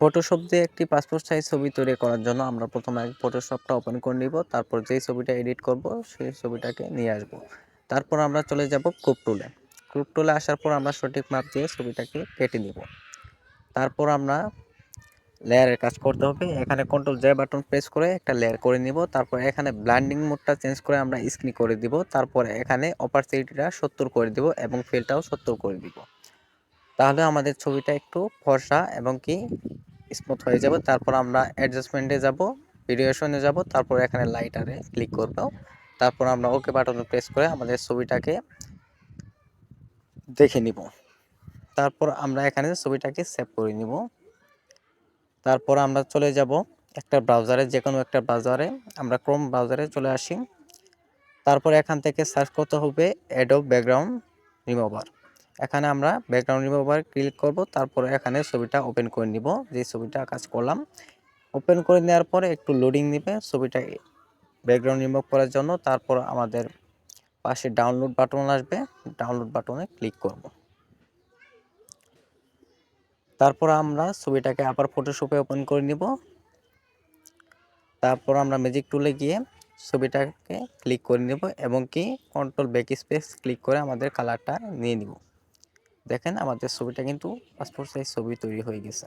Photoshop দিয়ে একটি passport size ছবি তৈরি করার জন্য আমরা প্রথমে ফটোশপটা ওপেন করে নিব। তারপর যেই ছবিটা এডিট করব সেই ছবিটাকে নিয়ে আসব। তারপর আমরা চলে যাব ক্রপ টুলে। ক্রপ টুলে আসার পর আমরা সঠিক মাপ দিয়ে ছবিটাকে কেটে নিব। তারপর আমরা লেয়ারের কাজ করতে হবে। এখানে কন্ট্রোল জে বাটন প্রেস করে একটা লেয়ার করে নিব। তারপর এখানে ব্লেন্ডিং মোডটা চেঞ্জ করে আমরা স্ক্রিন করে দিব। তারপর এখানে অপারসিটিটা 70 করে দিব এবং ফিলটাও 70 করে দিব। তাহলে আমাদের ছবিটা একটু ফর্সা এবং কি স্মুথ হয়ে যাবে। তারপর আমরা অ্যাডজাস্টমেন্টে যাব, ভেরিয়েশনে যাব, তারপর এখানে লাইটারে ক্লিক করব। তারপর আমরা ওকে বাটনে প্রেস করে আমাদের ছবিটাকে দেখে নিব। তারপর আমরা এখানে ছবিটাকে সেভ করে নিব। তারপর আমরা চলে যাব একটা ব্রাউজারে, যে কোনো একটা ব্রাউজারে, আমরা ক্রোম ব্রাউজারে চলে আসি। তারপর এখান থেকে সার্চ করতে হবে অ্যাডোব ব্যাকগ্রাউন্ড রিমুভার। এখানে আমরা ব্যাকগ্রাউন্ড রিমুভার ক্লিক করব। তারপর এখানে ছবিটা ওপেন করে নিব, যে ছবিটা কাজ করলাম। ওপেন করে নেওয়ার পরে একটু লোডিং নেবে ছবিটা ব্যাকগ্রাউন্ড রিমুভ করার জন্য। তারপর আমাদের পাশে ডাউনলোড বাটন আসবে, ডাউনলোড বাটনে ক্লিক করব। তারপর আমরা ছবিটাকে আবার ফটোশপে ওপেন করে নিব। তারপর আমরা ম্যাজিক টুলে গিয়ে ছবিটাকে ক্লিক করে নেব এবং কি কন্ট্রোল ব্যাক স্পেস ক্লিক করে আমাদের কালারটা নিয়ে নিব। দেখেন আমাদের ছবিটা কিন্তু পাসপোর্ট সাইজ ছবি তৈরি হয়ে গেছে।